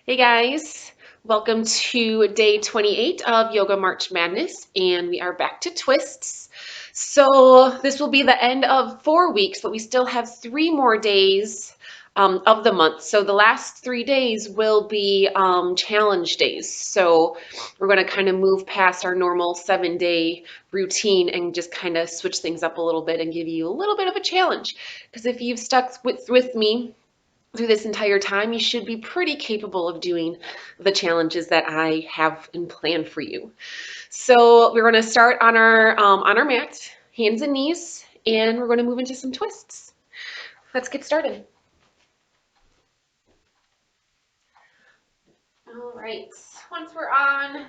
Hey guys, welcome to day 28 of Yoga March Madness, and we are back to twists. So this will be the end of 4 weeks, but we still have 3 more days of the month. So the last 3 days will be challenge days. So we're going to kind of move past our normal 7-day routine and just kind of switch things up a little bit and give you a little bit of a challenge. Because if you've stuck with me through this entire time, you should be pretty capable of doing the challenges that I have in plan for you. So we're going to start on our mat, hands and knees, and we're going to move into some twists. Let's get started. All right. Once we're on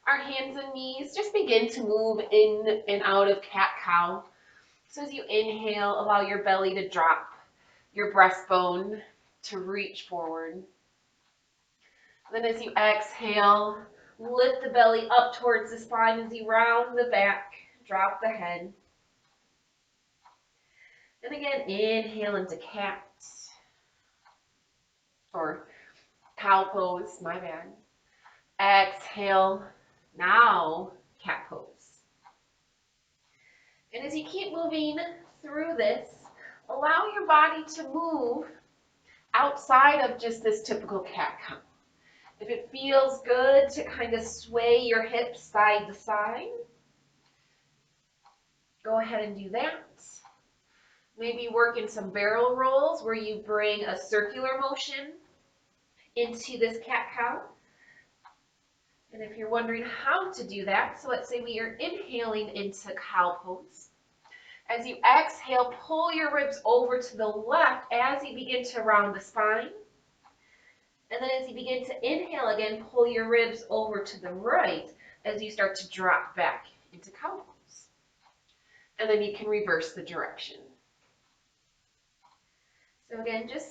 our hands and knees, just begin to move in and out of cat-cow. So as you inhale, allow your belly to drop, your breastbone to reach forward. Then as you exhale, lift the belly up towards the spine as you round the back, drop the head. And again, inhale into cat, or cow pose, my bad. Exhale, now cat pose. And as you keep moving through this, allow your body to move outside of just this typical cat cow. If it feels good to kind of sway your hips side to side, go ahead and do that. Maybe work in some barrel rolls where you bring a circular motion into this cat-cow. And if you're wondering how to do that, so let's say we are inhaling into cow pose. As you exhale, pull your ribs over to the left as you begin to round the spine. And then as you begin to inhale again, pull your ribs over to the right as you start to drop back into cow pose. And then you can reverse the direction. So again, just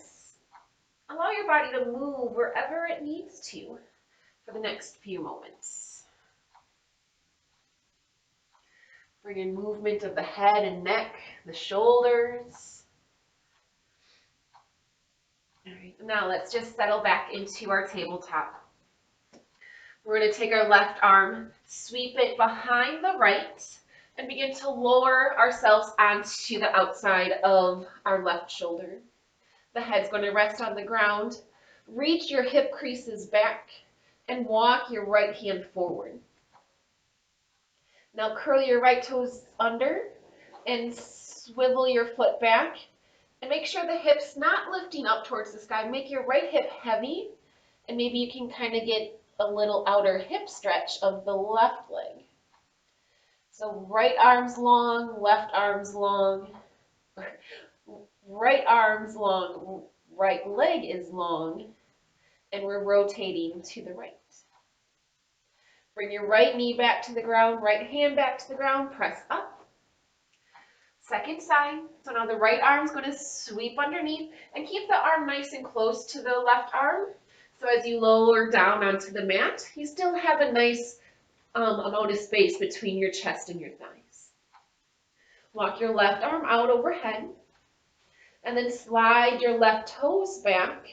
allow your body to move wherever it needs to for the next few moments. Bring in movement of the head and neck, the shoulders. All right, now let's just settle back into our tabletop. We're going to take our left arm, sweep it behind the right, and begin to lower ourselves onto the outside of our left shoulder. The head's going to rest on the ground. Reach your hip creases back and walk your right hand forward. Now curl your right toes under and swivel your foot back. And make sure the hip's not lifting up towards the sky. Make your right hip heavy, and maybe you can kind of get a little outer hip stretch of the left leg. So right arm's long, left arm's long, right arm's long, right leg is long, and we're rotating to the right. Bring your right knee back to the ground, right hand back to the ground, press up. Second side. So now the right arm's going to sweep underneath and keep the arm nice and close to the left arm. So as you lower down onto the mat, you still have a nice amount of space between your chest and your thighs. Walk your left arm out overhead and then slide your left toes back,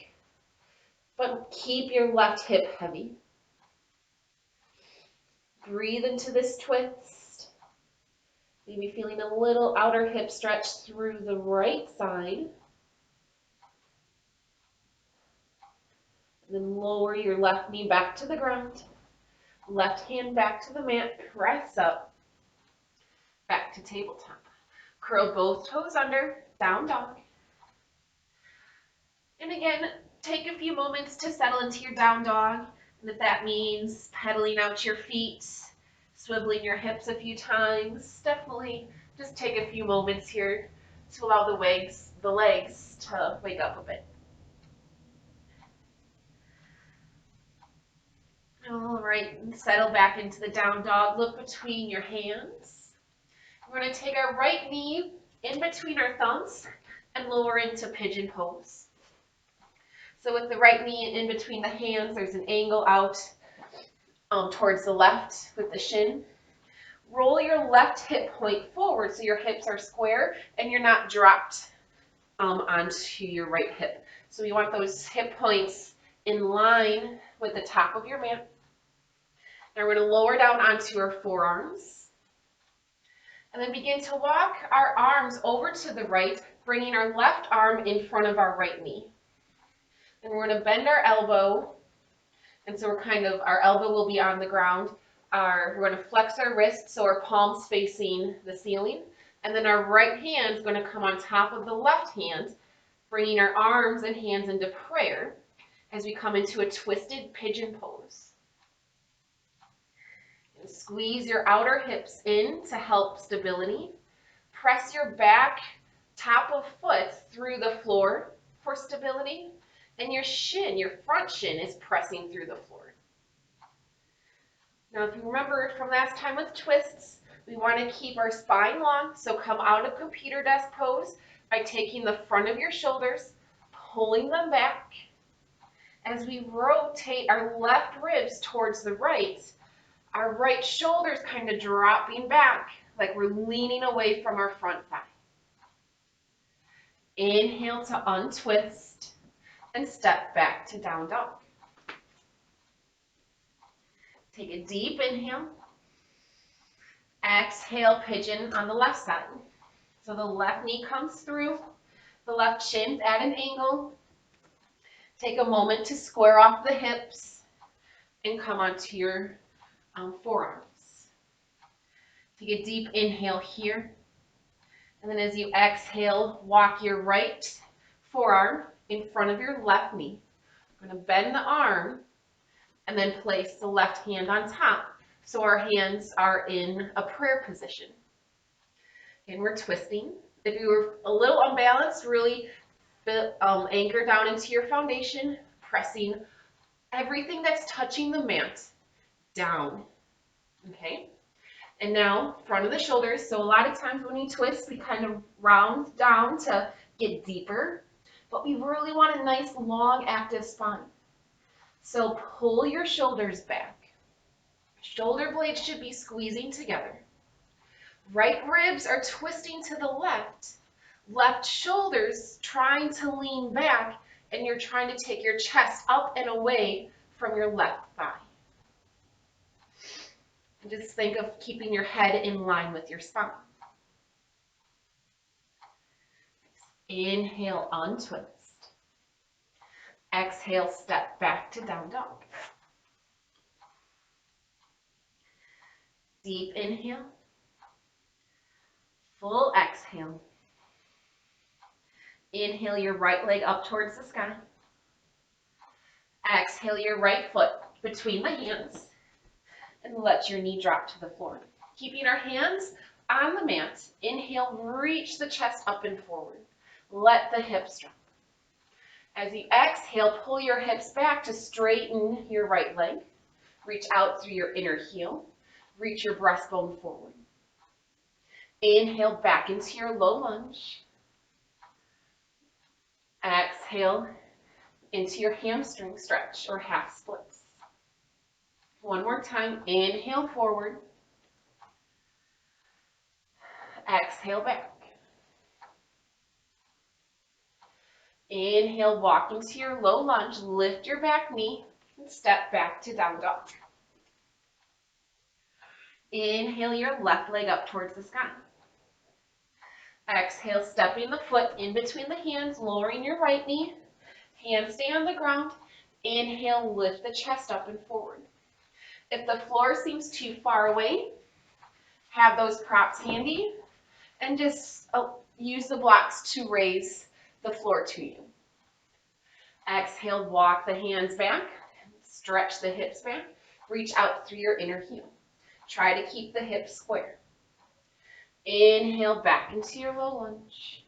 but keep your left hip heavy. Breathe into this twist. Maybe feeling a little outer hip stretch through the right side. Then lower your left knee back to the ground. Left hand back to the mat. Press up. Back to tabletop. Curl both toes under. Down dog. And again, take a few moments to settle into your down dog. And if that means pedaling out your feet, swiveling your hips a few times, definitely just take a few moments here to allow the legs to wake up a bit. All right, settle back into the down dog. Look between your hands. We're going to take our right knee in between our thumbs and lower into pigeon pose. So with the right knee in between the hands, there's an angle out towards the left with the shin. Roll your left hip point forward so your hips are square and you're not dropped onto your right hip. So we want those hip points in line with the top of your mat. Now we're going to lower down onto our forearms. And then begin to walk our arms over to the right, bringing our left arm in front of our right knee. And we're going to bend our elbow. And so our elbow will be on the ground. We're going to flex our wrists so our palms facing the ceiling. And then our right hand is going to come on top of the left hand, bringing our arms and hands into prayer as we come into a twisted pigeon pose. And squeeze your outer hips in to help stability. Press your back top of foot through the floor for stability. And your front shin is pressing through the floor. Now, if you remember from last time with twists, we want to keep our spine long, so come out of computer desk pose by taking the front of your shoulders, pulling them back. As we rotate our left ribs towards the right, our right shoulder's kind of dropping back, like we're leaning away from our front thigh. Inhale to untwist and step back to down dog. Take a deep inhale. Exhale, pigeon on the left side. So the left knee comes through, the left shin's at an angle. Take a moment to square off the hips and come onto your forearms. Take a deep inhale here. And then as you exhale, walk your right forearm in front of your left knee. We're going to bend the arm and then place the left hand on top so our hands are in a prayer position. And we're twisting. If you were a little unbalanced, really anchor down into your foundation, pressing everything that's touching the mat down. Okay? And now, front of the shoulders. So a lot of times when we twist, we kind of round down to get deeper, but we really want a nice, long, active spine. So pull your shoulders back. Shoulder blades should be squeezing together. Right ribs are twisting to the left. Left shoulders trying to lean back, and you're trying to take your chest up and away from your left thigh. And just think of keeping your head in line with your spine. Inhale, untwist. Exhale, step back to down dog. Deep inhale. Full exhale. Inhale your right leg up towards the sky. Exhale your right foot between the hands and let your knee drop to the floor. Keeping our hands on the mat, inhale, reach the chest up and forward. Let the hips drop. As you exhale, pull your hips back to straighten your right leg. Reach out through your inner heel. Reach your breastbone forward. Inhale back into your low lunge. Exhale into your hamstring stretch or half splits. One more time, inhale forward. Exhale back. Inhale, walk into your low lunge, lift your back knee, and step back to down dog. Inhale your left leg up towards the sky. Exhale, stepping the foot in between the hands, lowering your right knee. Hands stay on the ground. Inhale, lift the chest up and forward. If the floor seems too far away, have those props handy and just use the blocks to raise the floor to you. Exhale, walk the hands back, stretch the hips back, reach out through your inner heel. Try to keep the hips square. Inhale back into your low lunge.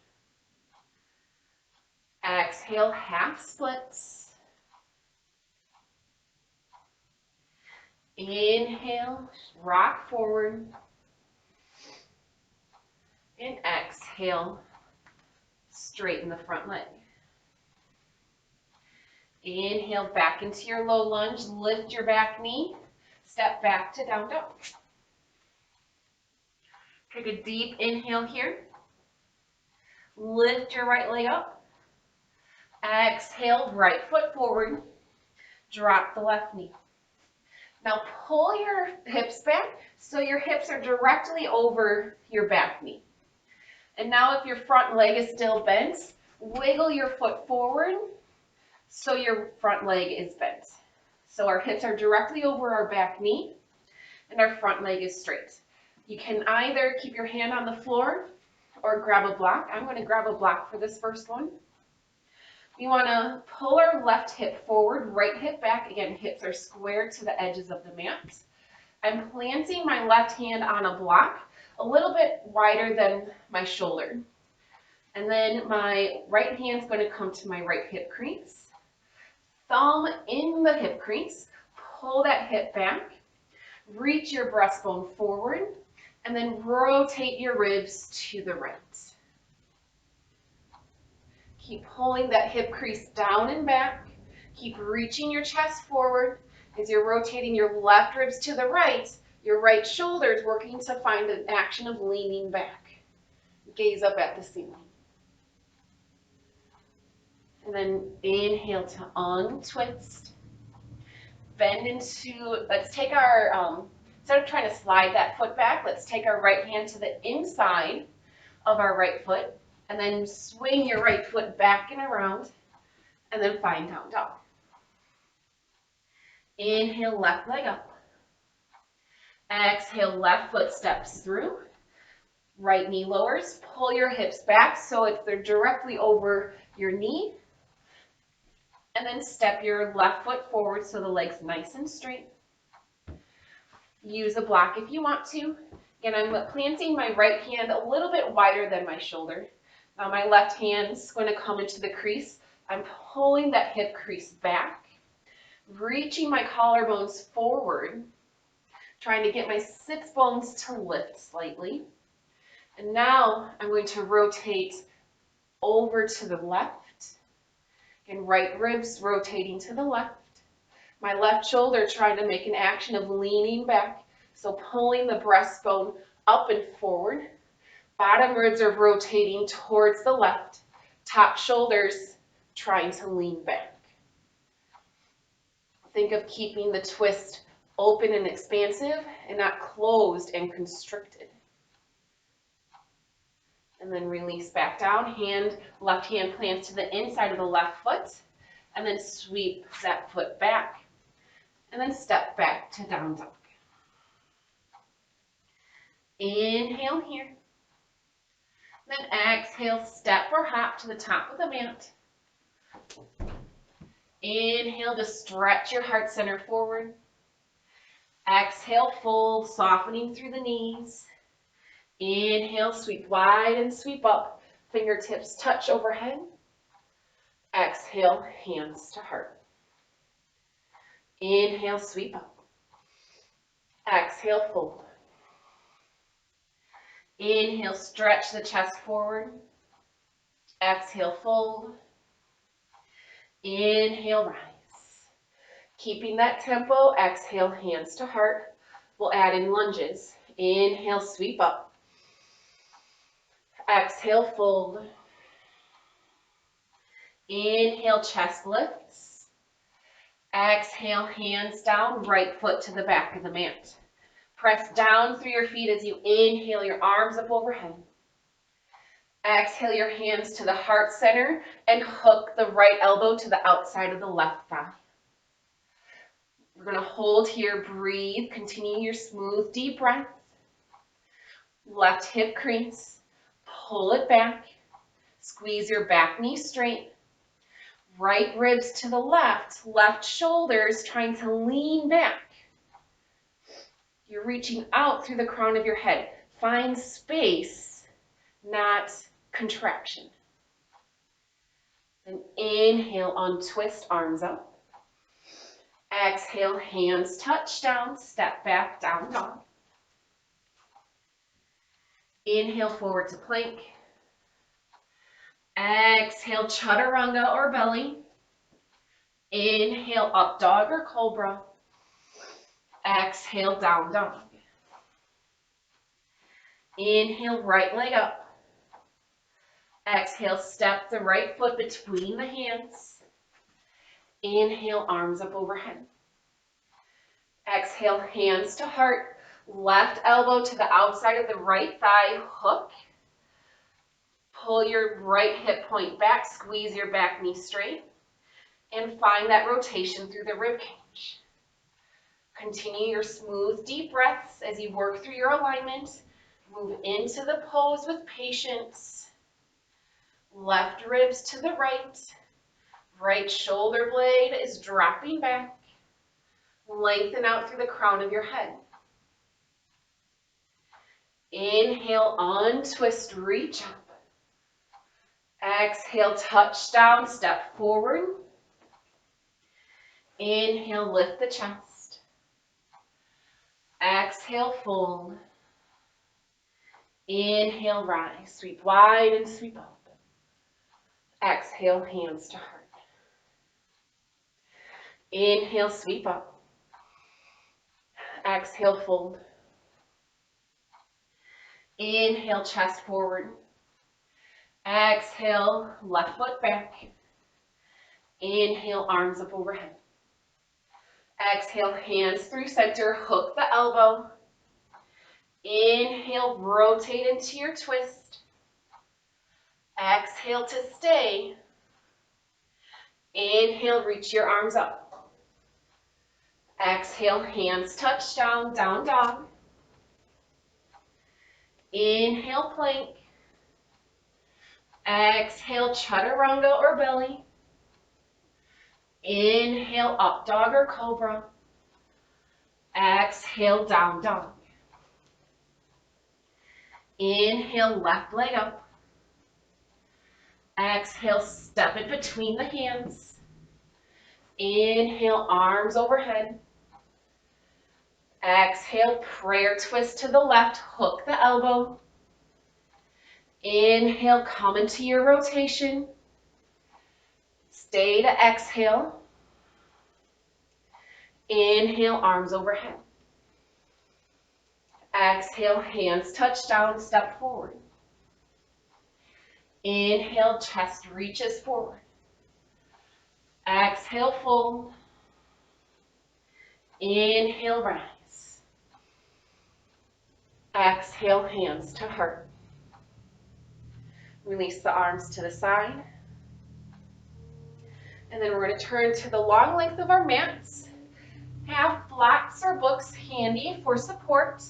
Exhale, half splits. Inhale, rock forward. And exhale, straighten the front leg. Inhale back into your low lunge, lift your back knee, step back to down dog. Take a deep inhale here. Lift your right leg up. Exhale, right foot forward. Drop the left knee. Now pull your hips back so your hips are directly over your back knee. And now if your front leg is still bent, wiggle your foot forward so your front leg is bent. So our hips are directly over our back knee and our front leg is straight. You can either keep your hand on the floor or grab a block. I'm going to grab a block for this first one. We want to pull our left hip forward, right hip back. Again, hips are square to the edges of the mat. I'm planting my left hand on a block a little bit wider than my shoulder. And then my right hand's going to come to my right hip crease. Thumb in the hip crease. Pull that hip back. Reach your breastbone forward. And then rotate your ribs to the right. Keep pulling that hip crease down and back. Keep reaching your chest forward. As you're rotating your left ribs to the right, your right shoulder is working to find an action of leaning back. Gaze up at the ceiling. And then inhale to untwist. Bend into, let's take our, instead of trying to slide that foot back, let's take our right hand to the inside of our right foot. And then swing your right foot back and around. And then find down dog. Inhale, left leg up. Exhale, left foot steps through. Right knee lowers. Pull your hips back so they're directly over your knee. And then step your left foot forward so the leg's nice and straight. Use a block if you want to. Again, I'm planting my right hand a little bit wider than my shoulder. Now my left hand's going to come into the crease. I'm pulling that hip crease back, reaching my collarbones forward, trying to get my sits bones to lift slightly. And now I'm going to rotate over to the left. And right ribs rotating to the left. My left shoulder trying to make an action of leaning back. So pulling the breastbone up and forward. Bottom ribs are rotating towards the left. Top shoulders trying to lean back. Think of keeping the twist open and expansive and not closed and constricted. And then release back down. Left hand plants to the inside of the left foot. And then sweep that foot back. And then step back to down dog. Inhale here. Then exhale, step or hop to the top of the mat. Inhale to stretch your heart center forward. Exhale, fold, softening through the knees. Inhale, sweep wide and sweep up. Fingertips touch overhead. Exhale, hands to heart. Inhale, sweep up. Exhale, fold. Inhale, stretch the chest forward. Exhale, fold. Inhale, rise. Keeping that tempo, exhale, hands to heart. We'll add in lunges. Inhale, sweep up. Exhale, fold. Inhale, chest lifts. Exhale, hands down, right foot to the back of the mat. Press down through your feet as you inhale, your arms up overhead. Exhale your hands to the heart center and hook the right elbow to the outside of the left thigh. We're going to hold here, breathe, continue your smooth, deep breath. Left hip crease, pull it back, squeeze your back knee straight. Right ribs to the left shoulders trying to lean back. You're reaching out through the crown of your head. Find space, not contraction. Then inhale, untwist, arms up. Exhale, hands touch down, step back, down dog. Inhale, forward to plank. Exhale, chaturanga or belly. Inhale, up dog or cobra. Exhale, down dog. Inhale, right leg up. Exhale, step the right foot between the hands. Inhale, arms up overhead. Exhale, hands to heart. Left elbow to the outside of the right thigh, hook. Pull your right hip point back, squeeze your back knee straight, and find that rotation through the rib cage. Continue your smooth, deep breaths as you work through your alignment. Move into the pose with patience. Left ribs to the right. Right shoulder blade is dropping back. Lengthen out through the crown of your head. Inhale, untwist, reach up. Exhale, touch down, step forward. Inhale, lift the chest. Exhale, fold. Inhale, rise. Sweep wide and sweep up. Exhale, hands to heart. Inhale, sweep up. Exhale, fold. Inhale, chest forward. Exhale, left foot back. Inhale, arms up overhead. Exhale, hands through center, hook the elbow. Inhale, rotate into your twist. Exhale to stay. Inhale, reach your arms up. Exhale, hands touch down, down dog. Inhale, plank. Exhale, chaturanga or belly. Inhale, up dog or cobra. Exhale, down dog. Inhale, left leg up. Exhale, step it between the hands. Inhale, arms overhead. Exhale, prayer twist to the left, hook the elbow. Inhale, come into your rotation. Stay to exhale. Inhale, arms overhead. Exhale, hands touch down, step forward. Inhale, chest reaches forward. Exhale, fold. Inhale, rise. Exhale, hands to heart. Release the arms to the side. And then we're going to turn to the long length of our mats. Have blocks or books handy for support.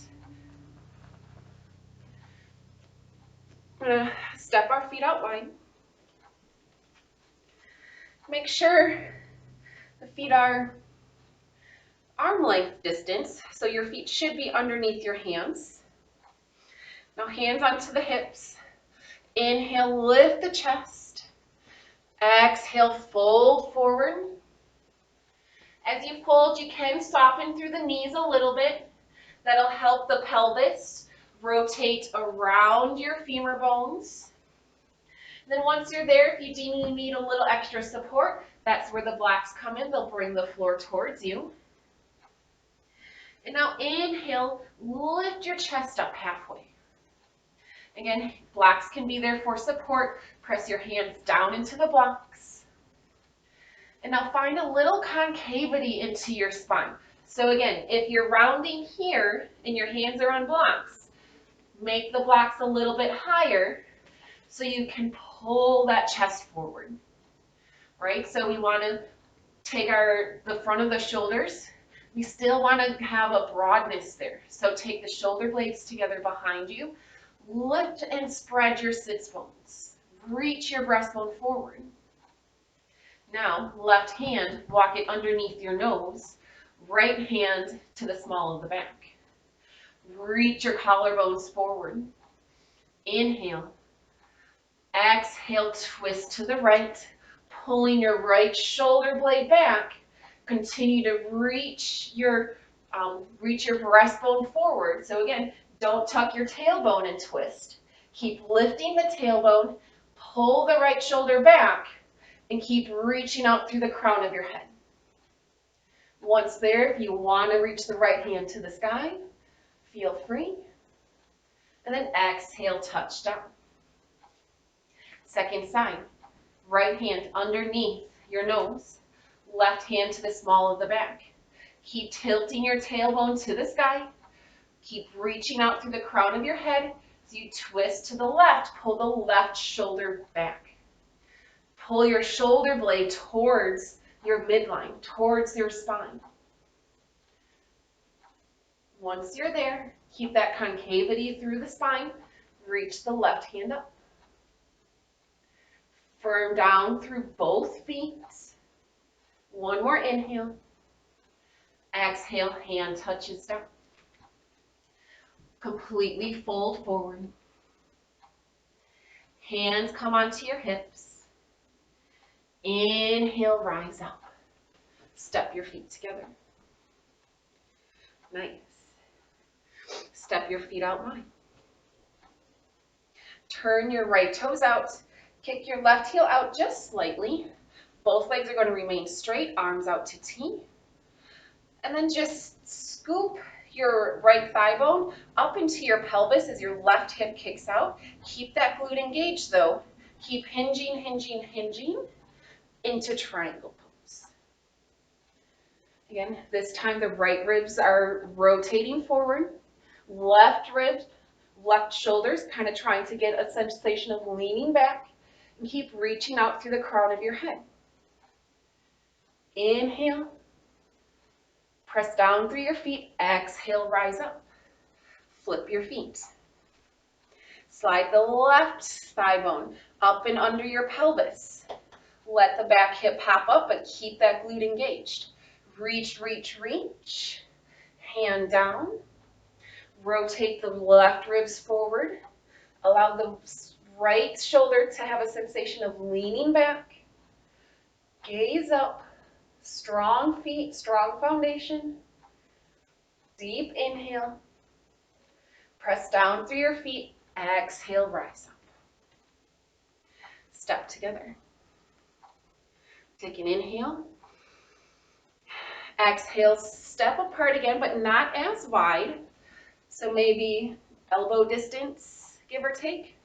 We're going to step our feet out wide. Make sure the feet are arm length distance, so your feet should be underneath your hands. Now hands onto the hips. Inhale, lift the chest. Exhale, fold forward. As you fold, you can soften through the knees a little bit. That'll help the pelvis rotate around your femur bones. Then once you're there, if you deem you need a little extra support, that's where the blocks come in. They'll bring the floor towards you. And now inhale, lift your chest up halfway. Again, blocks can be there for support. Press your hands down into the blocks. And now find a little concavity into your spine. So again, if you're rounding here and your hands are on blocks, make the blocks a little bit higher so you can pull that chest forward, right? So we want to take the front of the shoulders. We still want to have a broadness there. So take the shoulder blades together behind you. Lift and spread your sits bones. Reach your breastbone forward. Now, left hand, walk it underneath your nose. Right hand to the small of the back. Reach your collarbones forward. Inhale. Exhale, twist to the right. Pulling your right shoulder blade back. Continue to reach your breastbone forward. So again, don't tuck your tailbone and twist. Keep lifting the tailbone. Pull the right shoulder back. And keep reaching out through the crown of your head. Once there, if you want to reach the right hand to the sky, feel free. And then exhale, touch down. Second side, right hand underneath your nose. Left hand to the small of the back. Keep tilting your tailbone to the sky. Keep reaching out through the crown of your head. As you twist to the left, pull the left shoulder back. Pull your shoulder blade towards your midline, towards your spine. Once you're there, keep that concavity through the spine. Reach the left hand up. Firm down through both feet. One more inhale. Exhale, hand touches down. Completely fold forward. Hands come onto your hips. Inhale, rise up. Step your feet together. Nice. Step your feet out wide. Turn your right toes out. Kick your left heel out just slightly. Both legs are going to remain straight, arms out to T. And then just scoop your right thigh bone up into your pelvis as your left hip kicks out. Keep that glute engaged though. Keep hinging, hinging, hinging into triangle pose. Again, this time the right ribs are rotating forward. Left ribs, left shoulders, kind of trying to get a sensation of leaning back. And keep reaching out through the crown of your head. Inhale. Press down through your feet. Exhale, rise up. Flip your feet. Slide the left thigh bone up and under your pelvis. Let the back hip pop up, but keep that glute engaged. Reach, reach, reach. Hand down. Rotate the left ribs forward. Allow the right shoulder to have a sensation of leaning back. Gaze up. Strong feet, strong foundation. Deep inhale. Press down through your feet. Exhale, rise up. Step together. Take an inhale. Exhale, step apart again, but not as wide. So maybe elbow distance, give or take.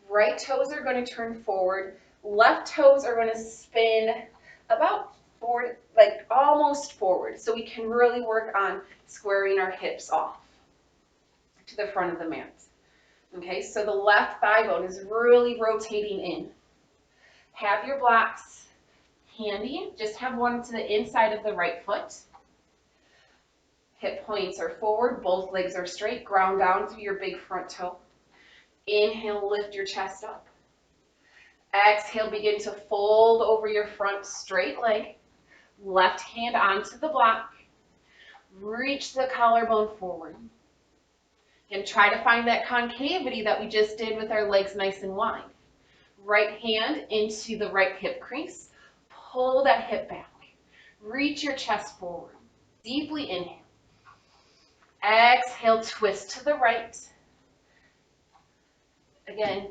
Right toes are going to turn forward. Left toes are going to spin about forward, like almost forward. So we can really work on squaring our hips off to the front of the mat. Okay, so the left thigh bone is really rotating in. Have your blocks handy. Just have one to the inside of the right foot. Hip points are forward. Both legs are straight. Ground down through your big front toe. Inhale, lift your chest up. Exhale, begin to fold over your front straight leg. Left hand onto the block. Reach the collarbone forward. And try to find that concavity that we just did with our legs nice and wide. Right hand into the right hip crease. Pull that hip back. Reach your chest forward. Deeply inhale. Exhale, twist to the right. Again,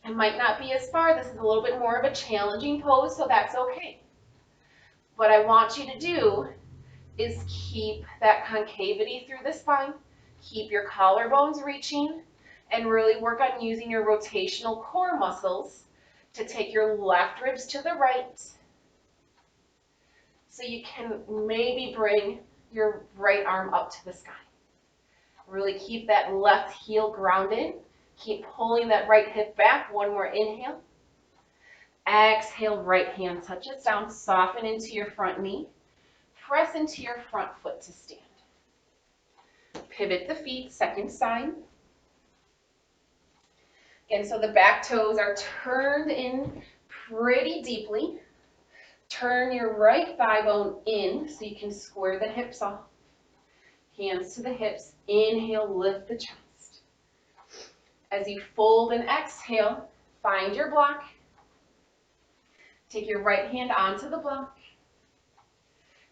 it might not be as far. This is a little bit more of a challenging pose, so that's okay. What I want you to do is keep that concavity through the spine. Keep your collarbones reaching and really work on using your rotational core muscles to take your left ribs to the right. So you can maybe bring your right arm up to the sky. Really keep that left heel grounded. Keep pulling that right hip back. One more inhale. Exhale, right hand touches down. Soften into your front knee. Press into your front foot to stand. Pivot the feet, second side. Again, so the back toes are turned in pretty deeply. Turn your right thigh bone in so you can square the hips off. Hands to the hips. Inhale, lift the chest. As you fold and exhale, find your block. Take your right hand onto the block.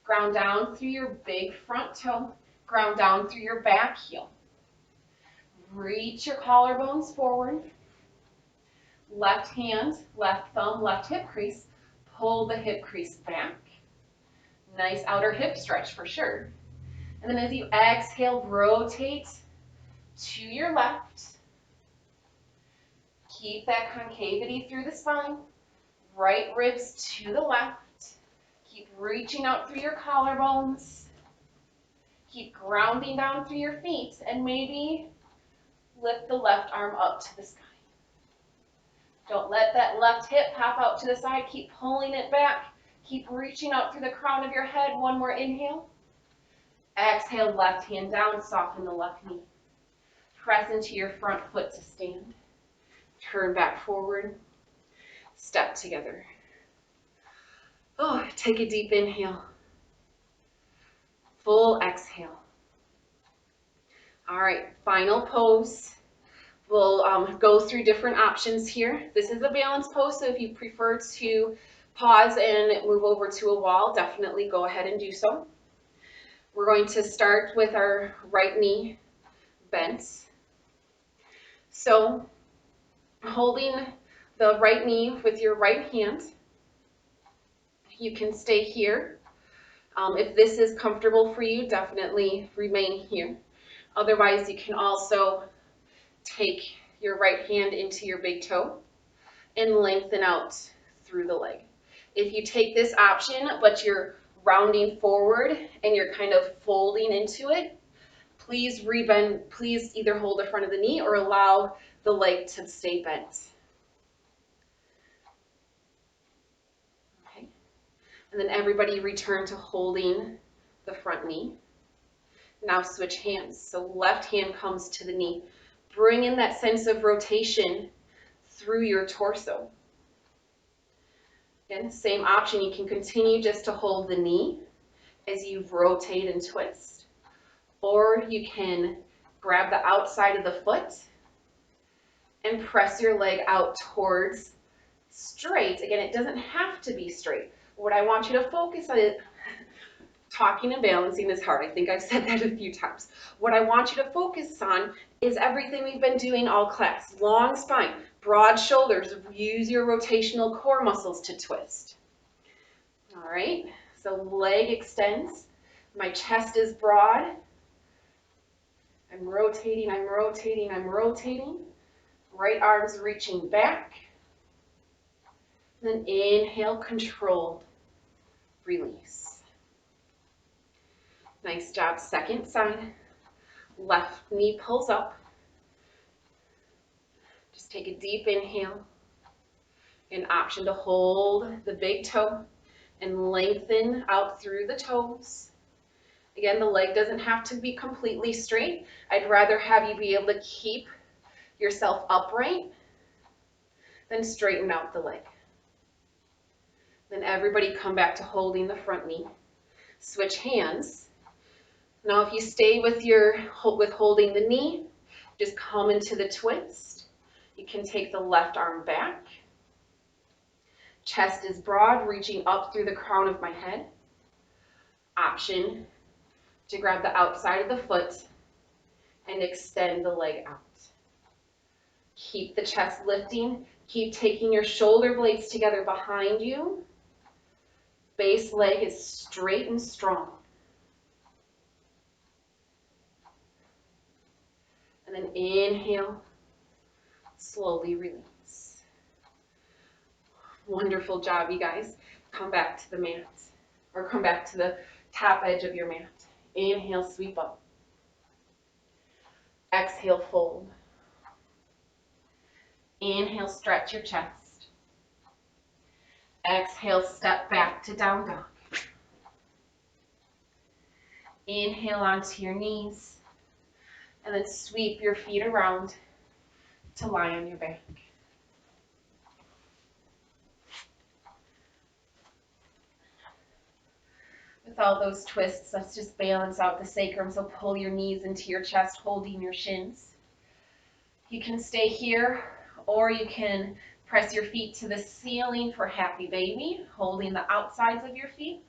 Ground down through your big front toe. Ground down through your back heel. Reach your collarbones forward. Left hand, left thumb, left hip crease. Pull the hip crease back. Nice outer hip stretch for sure. And then as you exhale, rotate to your left. Keep that concavity through the spine. Right ribs to the left. Keep reaching out through your collarbones. Keep grounding down through your feet, and maybe lift the left arm up to the sky. Don't let that left hip pop out to the side. Keep pulling it back. Keep reaching out through the crown of your head. One more inhale. Exhale, left hand down, soften the left knee. Press into your front foot to stand. Turn back forward. Step together. Oh, take a deep inhale. Full exhale. All right, final pose. We'll go through different options here. This is a balance pose, so if you prefer to pause and move over to a wall, definitely go ahead and do so. We're going to start with our right knee bent. So holding the right knee with your right hand, you can stay here. If this is comfortable for you, definitely remain here. Otherwise, you can also take your right hand into your big toe and lengthen out through the leg. If you take this option, but you're rounding forward and you're kind of folding into it, please rebend, please either hold the front of the knee or allow the leg to stay bent. Okay. And then everybody return to holding the front knee. Now switch hands. So left hand comes to the knee. Bring in that sense of rotation through your torso. Again, same option. You can continue just to hold the knee as you rotate and twist. Or you can grab the outside of the foot and press your leg out towards straight. Again, it doesn't have to be straight. What I want you to focus on is, talking and balancing is hard. I think I've said that a few times. What I want you to focus on is everything we've been doing all class. Long spine, broad shoulders. Use your rotational core muscles to twist. All right, so leg extends. My chest is broad. I'm rotating, I'm rotating, I'm rotating. Right arm's reaching back. Then inhale, controlled release. Nice job. Second side. Left knee pulls up. Just take a deep inhale. An option to hold the big toe and lengthen out through the toes. Again, the leg doesn't have to be completely straight. I'd rather have you be able to keep yourself upright than straighten out the leg. Then everybody come back to holding the front knee. Switch hands. Now if you stay with holding the knee, just come into the twist. You can take the left arm back. Chest is broad, reaching up through the crown of my head. Option to grab the outside of the foot and extend the leg out. Keep the chest lifting. Keep taking your shoulder blades together behind you. Base leg is straight and strong. And then inhale, slowly release. Wonderful job, you guys. Come back to the mat, or come back to the top edge of your mat. Inhale, sweep up. Exhale, fold. Inhale, stretch your chest. Exhale, step back to down dog. Inhale onto your knees, and then sweep your feet around to lie on your back. With all those twists, let's just balance out the sacrum, so pull your knees into your chest, holding your shins. You can stay here, or you can press your feet to the ceiling for happy baby, holding the outsides of your feet.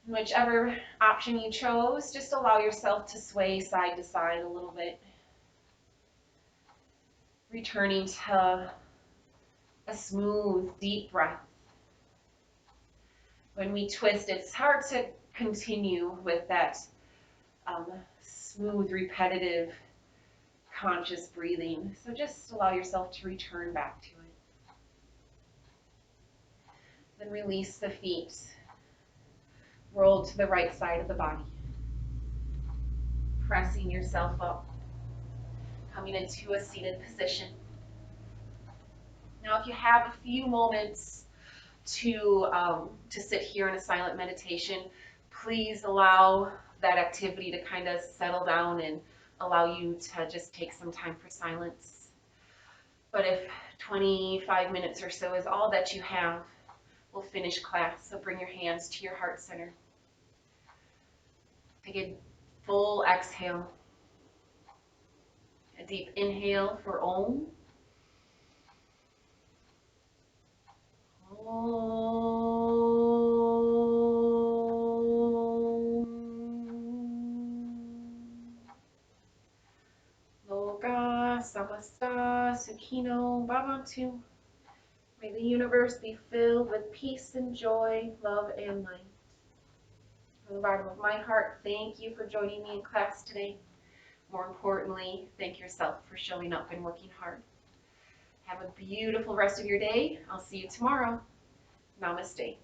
Whichever option you chose, just allow yourself to sway side to side a little bit. Returning to a smooth, deep breath. When we twist, it's hard to continue with that smooth, repetitive, conscious breathing. So just allow yourself to return back to it. Then release the feet. Roll to the right side of the body. Pressing yourself up. Coming into a seated position. Now, if you have a few moments to sit here in a silent meditation, please allow that activity to kind of settle down and allow you to just take some time for silence. But if 25 minutes or so is all that you have, we'll finish class. So bring your hands to your heart center. Take a full exhale. A deep inhale for Om. Loka samasta sukhino bhavantu. May the universe be filled with peace and joy, love and light. From the bottom of my heart, thank you for joining me in class today. More importantly, thank yourself for showing up and working hard. Have a beautiful rest of your day. I'll see you tomorrow. Namaste.